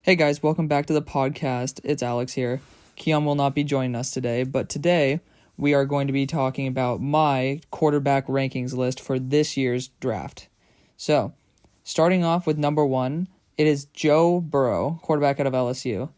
Hey guys, welcome back to the podcast. It's Alex here. Keon will not be joining us today, but today we are going to be talking about my quarterback rankings list for this year's draft. So, starting off with number 1, it is Joe Burrow, quarterback out of LSU.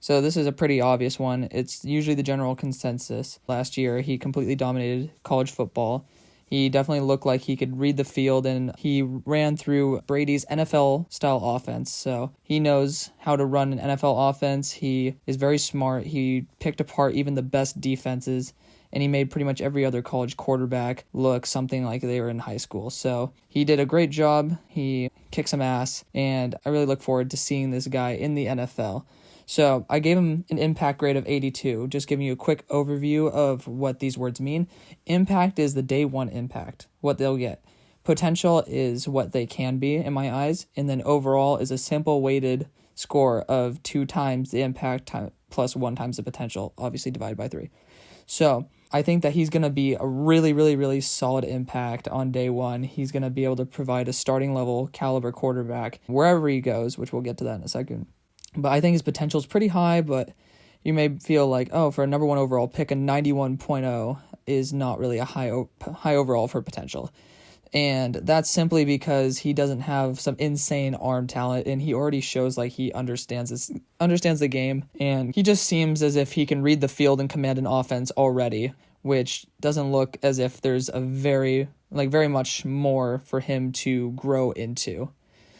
So this is a pretty obvious one. It's usually the general consensus. Last year, he completely dominated college football. He definitely looked like he could read the field, and he ran through Brady's NFL-style offense. So he knows how to run an NFL offense. He is very smart. He picked apart even the best defenses, and he made pretty much every other college quarterback look something like they were in high school. So he did a great job. He kicked some ass, and I really look forward to seeing this guy in the NFL. So I gave him an impact grade of 82, just giving you a quick overview of what these words mean. Impact is the day one impact, what they'll get. Potential is what they can be in my eyes, and then overall is a simple weighted score of 2 times the impact plus 1 times the potential, obviously divided by 3. So I think that he's going to be a really solid impact on day one. He's going to be able to provide a starting level caliber quarterback wherever he goes, which we'll get to that in a second. But I think his potential is pretty high, but you may feel like, for a number 1 overall pick, a 91.0 is not really a high overall for potential. And that's simply because he doesn't have some insane arm talent, and he already shows like he understands the game, and he just seems as if he can read the field and command an offense already, which doesn't look as if there's a very much more for him to grow into.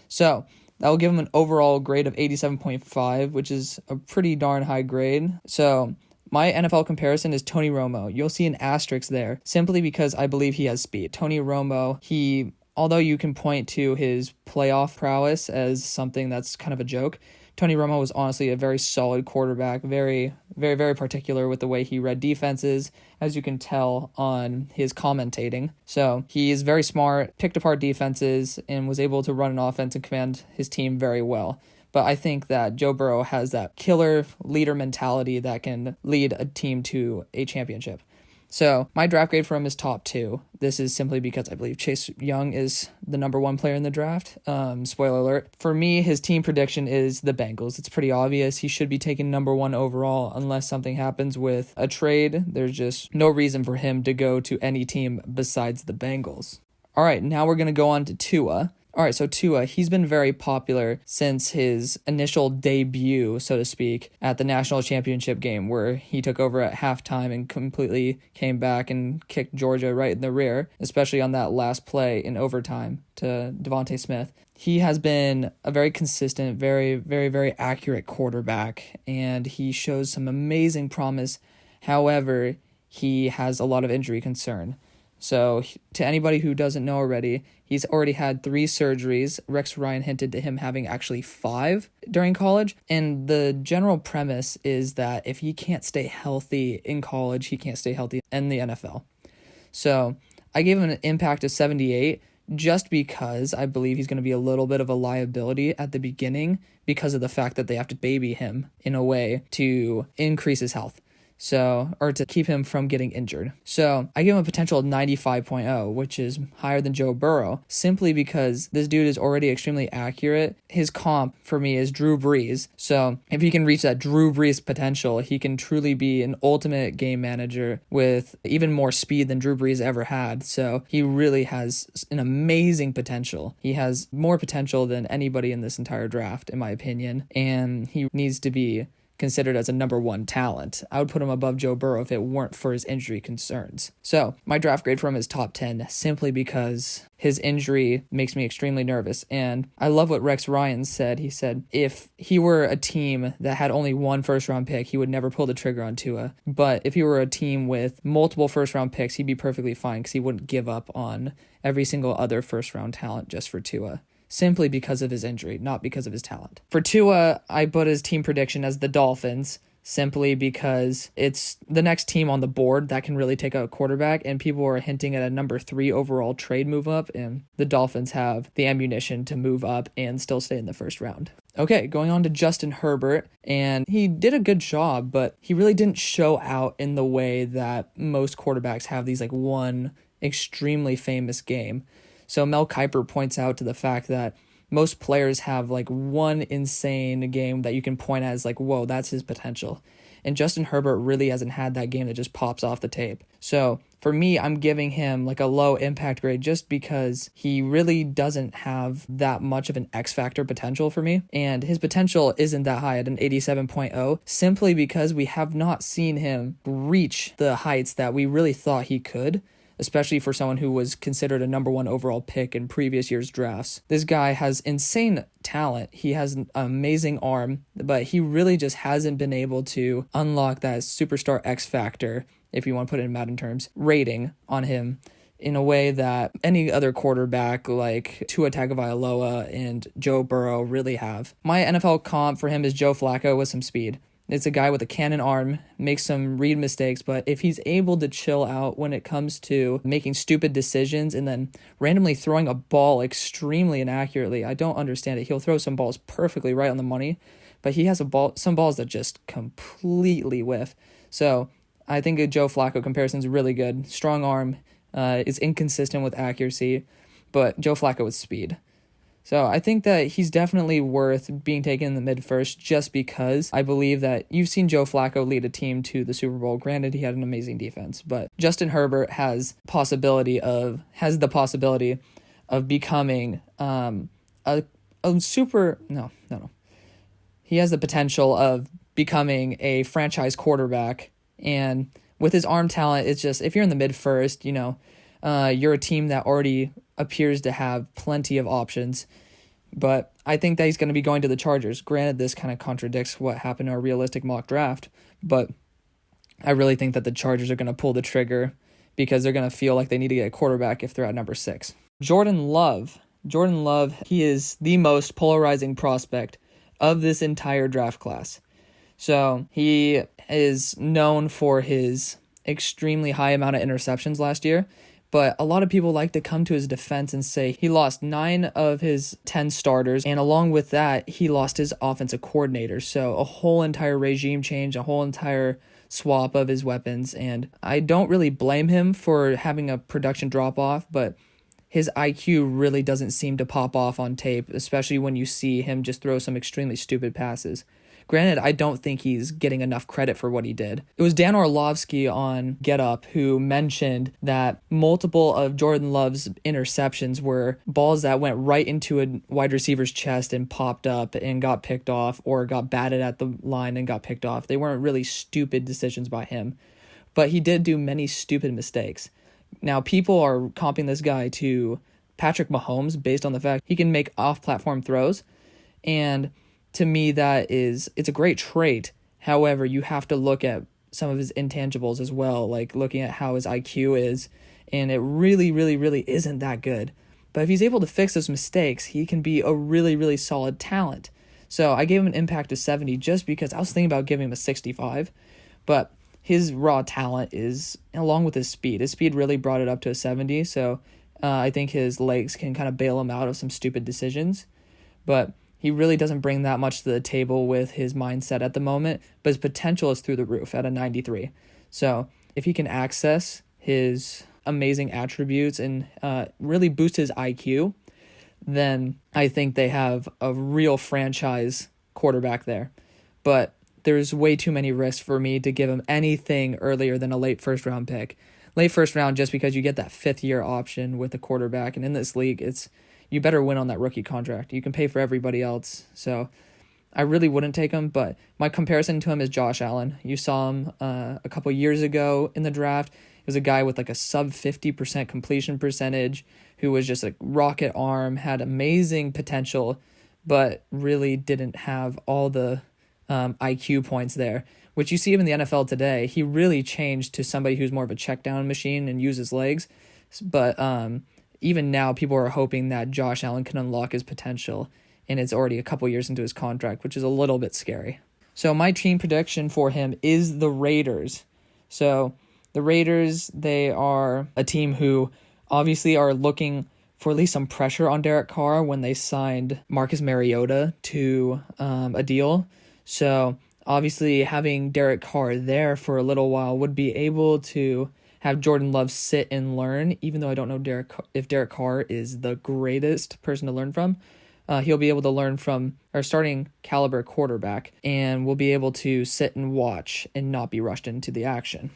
So that will give him an overall grade of 87.5, which is a pretty darn high grade. So my NFL comparison is Tony Romo. You'll see an asterisk there simply because I believe he has speed. Tony Romo, although you can point to his playoff prowess as something that's kind of a joke, Tony Romo was honestly a very solid quarterback, very particular with the way he read defenses, as you can tell on his commentating. So he is very smart, picked apart defenses, and was able to run an offense and command his team very well. But I think that Joe Burrow has that killer leader mentality that can lead a team to a championship. So my draft grade for him is top 2. This is simply because I believe Chase Young is the number 1 player in the draft. Spoiler alert. For me, his team prediction is the Bengals. It's pretty obvious. He should be taken number 1 overall unless something happens with a trade. There's just no reason for him to go to any team besides the Bengals. All right, now we're going to go on to Tua. All right, so Tua, he's been very popular since his initial debut, so to speak, at the national championship game where he took over at halftime and completely came back and kicked Georgia right in the rear, especially on that last play in overtime to Devontae Smith. He has been a very consistent, very accurate quarterback, and he shows some amazing promise. However, he has a lot of injury concern. So to anybody who doesn't know already, he's already had 3 surgeries. Rex Ryan hinted to him having actually 5 during college. And the general premise is that if he can't stay healthy in college, he can't stay healthy in the NFL. So I gave him an impact of 78 just because I believe he's going to be a little bit of a liability at the beginning because of the fact that they have to baby him in a way to increase his health. Or to keep him from getting injured. So I give him a potential of 95.0, which is higher than Joe Burrow, simply because this dude is already extremely accurate. His comp for me is Drew Brees. So if he can reach that Drew Brees potential, he can truly be an ultimate game manager with even more speed than Drew Brees ever had. So he really has an amazing potential. He has more potential than anybody in this entire draft, in my opinion. And he needs to be considered as a number 1 talent. I would put him above Joe Burrow if it weren't for his injury concerns. So my draft grade for him is top 10 simply because his injury makes me extremely nervous. And I love what Rex Ryan said. He said if he were a team that had only 1 first-round pick, he would never pull the trigger on Tua. But if he were a team with multiple first-round picks, he'd be perfectly fine because he wouldn't give up on every single other first-round talent just for Tua. Simply because of his injury, not because of his talent. For Tua, I put his team prediction as the Dolphins, simply because it's the next team on the board that can really take a quarterback, and people are hinting at a number 3 overall trade move up, and the Dolphins have the ammunition to move up and still stay in the first round. Okay, going on to Justin Herbert, and he did a good job, but he really didn't show out in the way that most quarterbacks have these one extremely famous game. So Mel Kiper points out to the fact that most players have like one insane game that you can point at as like, whoa, that's his potential. And Justin Herbert really hasn't had that game that just pops off the tape. So for me, I'm giving him like a low impact grade just because he really doesn't have that much of an X factor potential for me. And his potential isn't that high at an 87.0 simply because we have not seen him reach the heights that we really thought he could, especially for someone who was considered a number 1 overall pick in previous year's drafts. This guy has insane talent. He has an amazing arm, but he really just hasn't been able to unlock that superstar X factor, if you want to put it in Madden terms, rating on him in a way that any other quarterback like Tua Tagovailoa and Joe Burrow really have. My NFL comp for him is Joe Flacco with some speed. It's a guy with a cannon arm, makes some read mistakes, but if he's able to chill out when it comes to making stupid decisions and then randomly throwing a ball extremely inaccurately, I don't understand it. He'll throw some balls perfectly right on the money, but he has some balls that just completely whiff. So I think a Joe Flacco comparison is really good. Strong arm, is inconsistent with accuracy, but Joe Flacco with speed. So I think that he's definitely worth being taken in the mid-first just because I believe that you've seen Joe Flacco lead a team to the Super Bowl. Granted, he had an amazing defense, but Justin Herbert has the possibility of becoming He has the potential of becoming a franchise quarterback, and with his arm talent, it's just if you're in the mid-first, you're a team that already appears to have plenty of options, but I think that he's going to be going to the Chargers. Granted, this kind of contradicts what happened in our realistic mock draft, but I really think that the Chargers are going to pull the trigger because they're going to feel like they need to get a quarterback if they're at number 6. Jordan Love, he is the most polarizing prospect of this entire draft class. So he is known for his extremely high amount of interceptions last year, but a lot of people like to come to his defense and say he lost 9 of his 10 starters, and along with that, he lost his offensive coordinator. So a whole entire regime change, a whole entire swap of his weapons, and I don't really blame him for having a production drop-off, but his IQ really doesn't seem to pop off on tape, especially when you see him just throw some extremely stupid passes. Granted, I don't think he's getting enough credit for what he did. It was Dan Orlovsky on Get Up who mentioned that multiple of Jordan Love's interceptions were balls that went right into a wide receiver's chest and popped up and got picked off, or got batted at the line and got picked off. They weren't really stupid decisions by him, but he did do many stupid mistakes. Now, people are comping this guy to Patrick Mahomes based on the fact he can make off-platform throws, and to me, it's a great trait. However, you have to look at some of his intangibles as well, like looking at how his IQ is, and it really, really, really isn't that good. But if he's able to fix those mistakes, he can be a really, really solid talent. So I gave him an impact of 70 just because I was thinking about giving him a 65, but his raw talent is, along with his speed really brought it up to a 70, so I think his legs can kind of bail him out of some stupid decisions, but he really doesn't bring that much to the table with his mindset at the moment, but his potential is through the roof at a 93. So if he can access his amazing attributes and really boost his IQ, then I think they have a real franchise quarterback there. But there's way too many risks for me to give him anything earlier than a late first-round pick. Late first round just because you get that 5th-year option with a quarterback, and in this league, you better win on that rookie contract. You can pay for everybody else. So I really wouldn't take him, but my comparison to him is Josh Allen. You saw him a couple years ago in the draft. He was a guy with like a sub 50% completion percentage who was just a rocket arm, had amazing potential, but really didn't have all the IQ points there, which you see him in the NFL today. He really changed to somebody who's more of a check down machine and uses legs. But even now, people are hoping that Josh Allen can unlock his potential, and it's already a couple years into his contract, which is a little bit scary. So my team prediction for him is the Raiders. So the Raiders, they are a team who obviously are looking for at least some pressure on Derek Carr when they signed Marcus Mariota to a deal. So obviously having Derek Carr there for a little while would be able to have Jordan Love sit and learn, even though I don't know if Derek Carr is the greatest person to learn from. he'll be able to learn from our starting caliber quarterback and will be able to sit and watch and not be rushed into the action.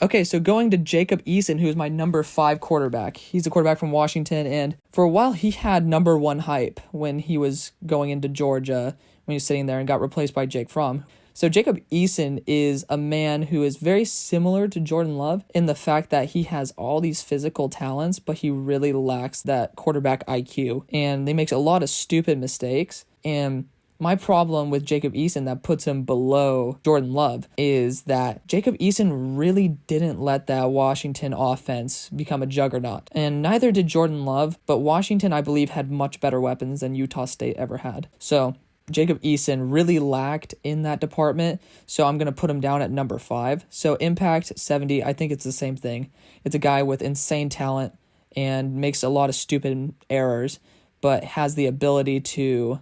Okay, so going to Jacob Eason, who is my number 5 quarterback. He's a quarterback from Washington, and for a while he had number 1 hype when he was going into Georgia, when he was sitting there and got replaced by Jake Fromm. So Jacob Eason is a man who is very similar to Jordan Love in the fact that he has all these physical talents, but he really lacks that quarterback IQ, and they make a lot of stupid mistakes. And my problem with Jacob Eason that puts him below Jordan Love is that Jacob Eason really didn't let that Washington offense become a juggernaut. And neither did Jordan Love, but Washington, I believe, had much better weapons than Utah State ever had. So Jacob Eason really lacked in that department, so I'm going to put him down at number 5. So impact, 70, I think it's the same thing. It's a guy with insane talent and makes a lot of stupid errors, but has the ability to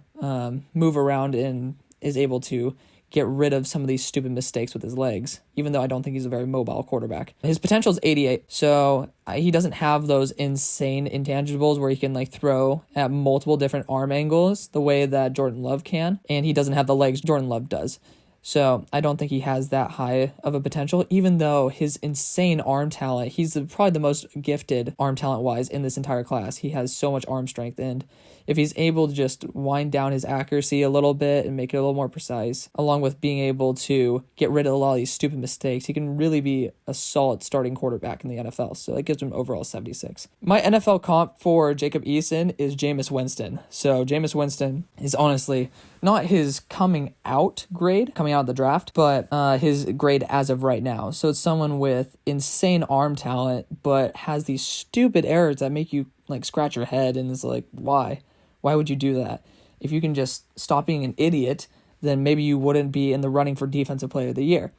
move around and is able to get rid of some of these stupid mistakes with his legs, even though I don't think he's a very mobile quarterback. His potential is 88, so he doesn't have those insane intangibles where he can throw at multiple different arm angles the way that Jordan Love can, and he doesn't have the legs Jordan Love does. So I don't think he has that high of a potential, even though his insane arm talent, he's probably the most gifted arm talent-wise in this entire class. He has so much arm strength, and if he's able to just wind down his accuracy a little bit and make it a little more precise, along with being able to get rid of a lot of these stupid mistakes, he can really be a solid starting quarterback in the NFL. So that gives him overall 76. My NFL comp for Jacob Eason is Jameis Winston. So Jameis Winston is honestly not his coming out of the draft, but his grade as of right now. So it's someone with insane arm talent, but has these stupid errors that make you scratch your head, and it's why? Why would you do that? If you can just stop being an idiot, then maybe you wouldn't be in the running for Defensive Player of the Year.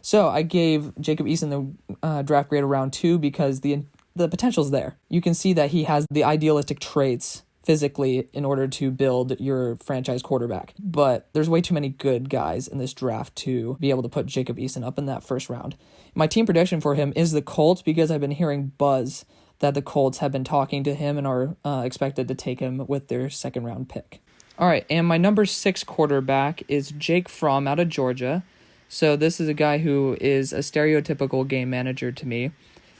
So I gave Jacob Eason the draft grade around 2 because the potential's there. You can see that he has the idealistic traits physically in order to build your franchise quarterback. But there's way too many good guys in this draft to be able to put Jacob Eason up in that first round. My team prediction for him is the Colts because I've been hearing buzz that the Colts have been talking to him and are expected to take him with their second round pick. All right, and my number 6 quarterback is Jake Fromm out of Georgia. So this is a guy who is a stereotypical game manager to me.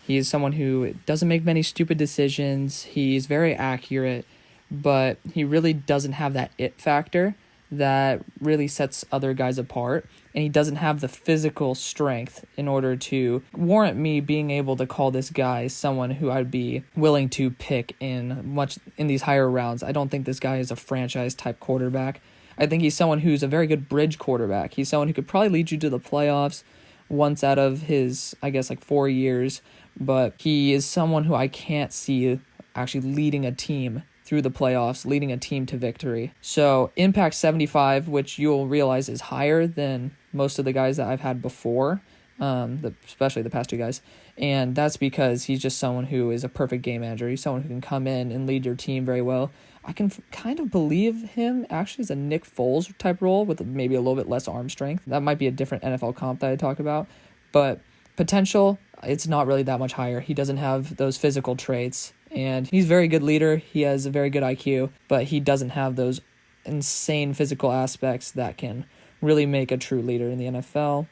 He is someone who doesn't make many stupid decisions. He's very accurate, but he really doesn't have that it factor that really sets other guys apart, and he doesn't have the physical strength in order to warrant me being able to call this guy someone who I'd be willing to pick in these higher rounds. I don't think this guy is a franchise type quarterback. I think he's someone who's a very good bridge quarterback. He's someone who could probably lead you to the playoffs once out of his 4 years, but he is someone who I can't see actually leading a team through the playoffs, leading a team to victory. So impact 75, which you'll realize is higher than most of the guys that I've had before, especially the past 2 guys. And that's because he's just someone who is a perfect game manager. He's someone who can come in and lead your team very well. I can kind of believe him actually as a Nick Foles type role with maybe a little bit less arm strength. That might be a different NFL comp that I talk about. But potential, it's not really that much higher. He doesn't have those physical traits. And he's a very good leader. He has a very good IQ, but he doesn't have those insane physical aspects that can really make a true leader in the NFL.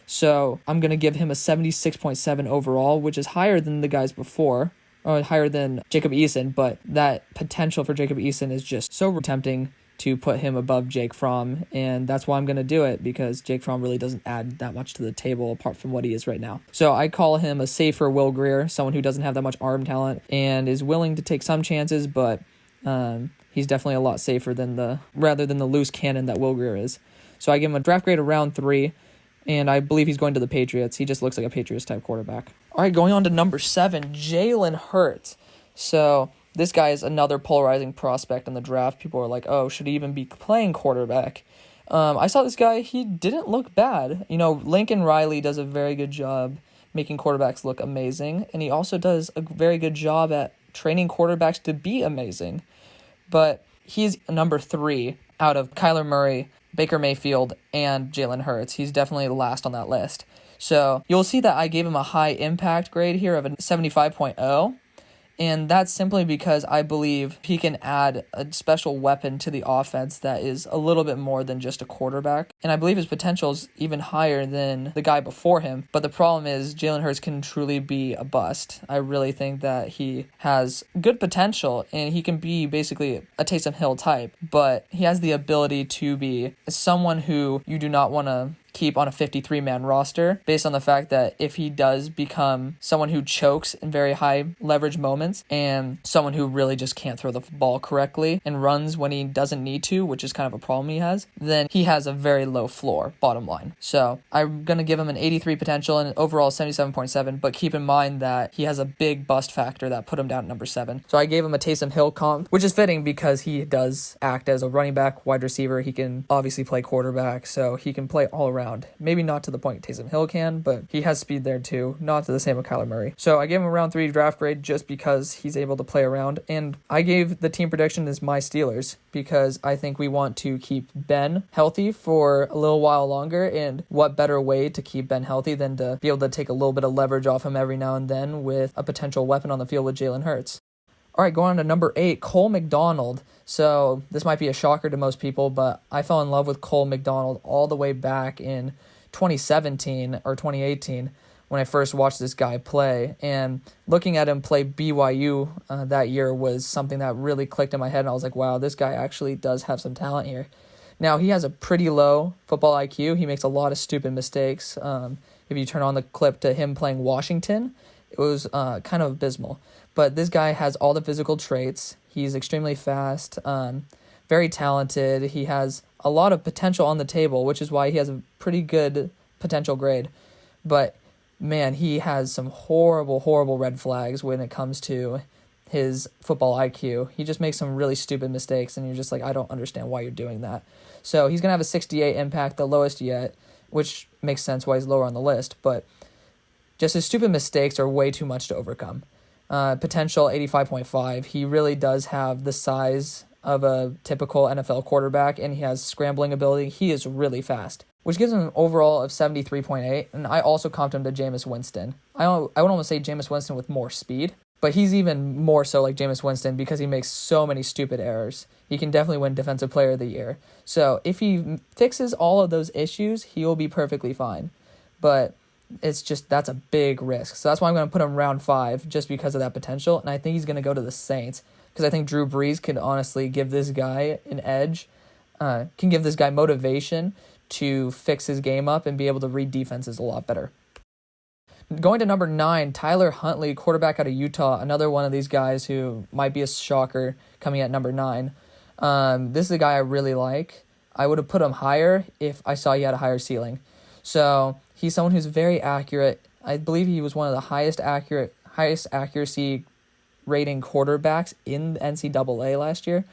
So I'm going to give him a 76.7 overall, which is higher than the guys before, or higher than Jacob Eason, but that potential for Jacob Eason is just so tempting to put him above Jake Fromm, and that's why I'm going to do it, because Jake Fromm really doesn't add that much to the table apart from what he is right now. So I call him a safer Will Grier, someone who doesn't have that much arm talent and is willing to take some chances, but he's definitely a lot safer rather than the loose cannon that Will Grier is. So I give him a draft grade around 3, and I believe he's going to the Patriots. He just looks like a Patriots-type quarterback. All right, going on to number 7, Jalen Hurts. So this guy is another polarizing prospect in the draft. People are like, oh, should he even be playing quarterback? I saw this guy. He didn't look bad. Lincoln Riley does a very good job making quarterbacks look amazing, and he also does a very good job at training quarterbacks to be amazing. But he's number 3 out of Kyler Murray, Baker Mayfield, and Jalen Hurts. He's definitely last on that list. So you'll see that I gave him a high impact grade here of a 75.0. And that's simply because I believe he can add a special weapon to the offense that is a little bit more than just a quarterback. And I believe his potential is even higher than the guy before him. But the problem is Jalen Hurts can truly be a bust. I really think that he has good potential and he can be basically a Taysom Hill type. But he has the ability to be someone who you do not want to keep on a 53-man roster based on the fact that if he does become someone who chokes in very high leverage moments and someone who really just can't throw the ball correctly and runs when he doesn't need to, which is kind of a problem he has, then he has a very low floor, bottom line. So I'm going to give him an 83 potential and overall 77.7, but keep in mind that he has a big bust factor that put him down at number 7. So I gave him a Taysom Hill comp, which is fitting because he does act as a running back, wide receiver. He can obviously play quarterback, so he can play all around. Maybe not to the point Taysom Hill can, but he has speed there too, not to the same with Kyler Murray. So I gave him a round 3 draft grade just because he's able to play around, and I gave the team prediction as my Steelers because I think we want to keep Ben healthy for a little while longer, and what better way to keep Ben healthy than to be able to take a little bit of leverage off him every now and then with a potential weapon on the field with Jalen Hurts. All right, going on to number 8, Cole McDonald. So this might be a shocker to most people, but I fell in love with Cole McDonald all the way back in 2017 or 2018 when I first watched this guy play. And looking at him play BYU that year was something that really clicked in my head. And I was like, wow, this guy actually does have some talent here. Now, he has a pretty low football IQ. He makes a lot of stupid mistakes. If you turn on the clip to him playing Washington, it was kind of abysmal. But this guy has all the physical traits. He's extremely fast, very talented. He has a lot of potential on the table, which is why he has a pretty good potential grade. But, man, he has some horrible, horrible red flags when it comes to his football IQ. He just makes some really stupid mistakes, and you're just like, I don't understand why you're doing that. So he's going to have a 68 impact, the lowest yet, which makes sense why he's lower on the list. But just his stupid mistakes are way too much to overcome. Potential 85.5. He really does have the size of a typical NFL quarterback, and he has scrambling ability. He is really fast, which gives him an overall of 73.8. And I also comped him to Jameis Winston. I would almost say Jameis Winston with more speed, but he's even more so like Jameis Winston because he makes so many stupid errors. He can definitely win Defensive Player of the Year. So if he fixes all of those issues, he will be perfectly fine. But it's just, that's a big risk. So that's why I'm going to put him round 5 just because of that potential. And I think he's going to go to the Saints because I think Drew Brees can honestly give this guy an edge, can give this guy motivation to fix his game up and be able to read defenses a lot better. Going to number 9, Tyler Huntley, quarterback out of Utah, another one of these guys who might be a shocker coming at number 9. This is a guy I really like. I would have put him higher if I saw he had a higher ceiling. So he's someone who's very accurate. I believe he was one of the highest accuracy rating quarterbacks in the NCAA last year.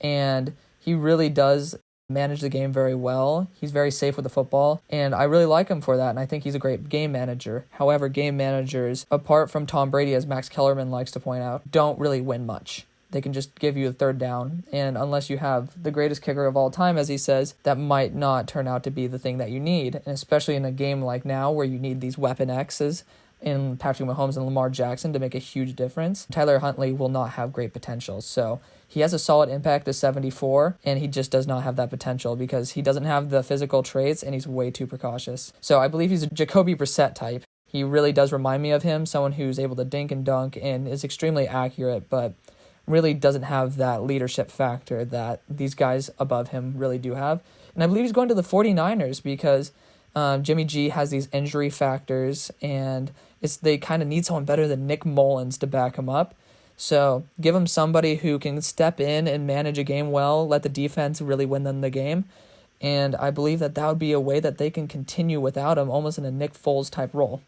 And he really does manage the game very well. He's very safe with the football, and I really like him for that, and I think he's a great game manager. However, game managers, apart from Tom Brady, as Max Kellerman likes to point out, don't really win much. They can just give you a third down, and unless you have the greatest kicker of all time, as he says, that might not turn out to be the thing that you need, and especially in a game like now where you need these weapon X's in Patrick Mahomes and Lamar Jackson to make a huge difference. Tyler Huntley will not have great potential, so he has a solid impact of 74, and he just does not have that potential because he doesn't have the physical traits, and he's way too precautious. So I believe he's a Jacoby Brissett type. He really does remind me of him, someone who's able to dink and dunk and is extremely accurate, but really doesn't have that leadership factor that these guys above him really do have. And I believe he's going to the 49ers because Jimmy G has these injury factors, and they kind of need someone better than Nick Mullins to back him up. So give him somebody who can step in and manage a game well, let the defense really win them the game. And I believe that would be a way that they can continue without him, almost in a Nick Foles type role.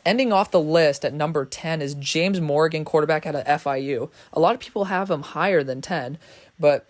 Ending off the list at number 10 is James Morgan, quarterback out of FIU. A lot of people have him higher than 10, but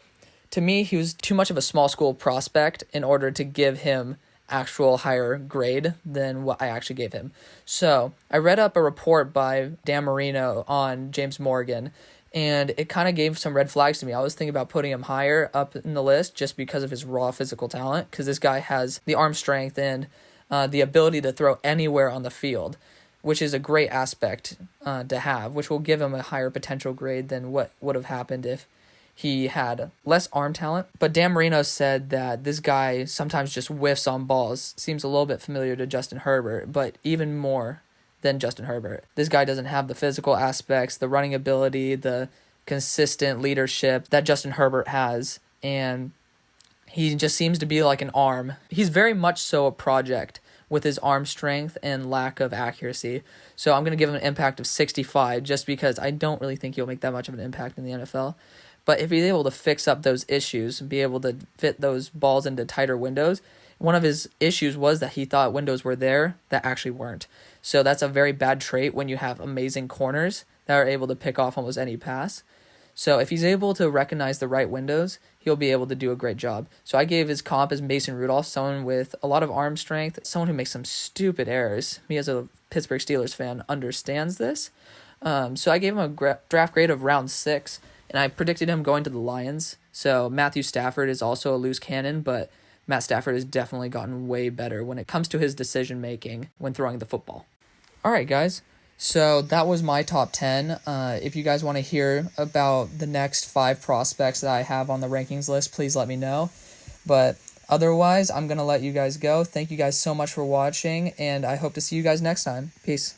to me, he was too much of a small school prospect in order to give him actual higher grade than what I actually gave him. So I read up a report by Dan Marino on James Morgan, and it kind of gave some red flags to me. I was thinking about putting him higher up in the list just because of his raw physical talent, because this guy has the arm strength and the ability to throw anywhere on the field. which is a great aspect to have, which will give him a higher potential grade than what would have happened if he had less arm talent. But Dan Marino said that this guy sometimes just whiffs on balls. Seems a little bit familiar to Justin Herbert, but even more than Justin Herbert. This guy doesn't have the physical aspects, the running ability, the consistent leadership that Justin Herbert has, and he just seems to be like an arm. He's very much so a project with his arm strength and lack of accuracy. So I'm going to give him an impact of 65 just because I don't really think he'll make that much of an impact in the NFL. But if he's able to fix up those issues and be able to fit those balls into tighter windows, one of his issues was that he thought windows were there that actually weren't. So that's a very bad trait when you have amazing corners that are able to pick off almost any pass. So if he's able to recognize the right windows, he'll be able to do a great job. So I gave his comp as Mason Rudolph, someone with a lot of arm strength, someone who makes some stupid errors. Me as a Pittsburgh Steelers fan understands this. So I gave him a draft grade of round 6, and I predicted him going to the Lions. So Matthew Stafford is also a loose cannon, but Matt Stafford has definitely gotten way better when it comes to his decision-making when throwing the football. All right, guys. So that was my top 10. If you guys want to hear about the next 5 prospects that I have on the rankings list, please let me know. But otherwise, I'm going to let you guys go. Thank you guys so much for watching, and I hope to see you guys next time. Peace.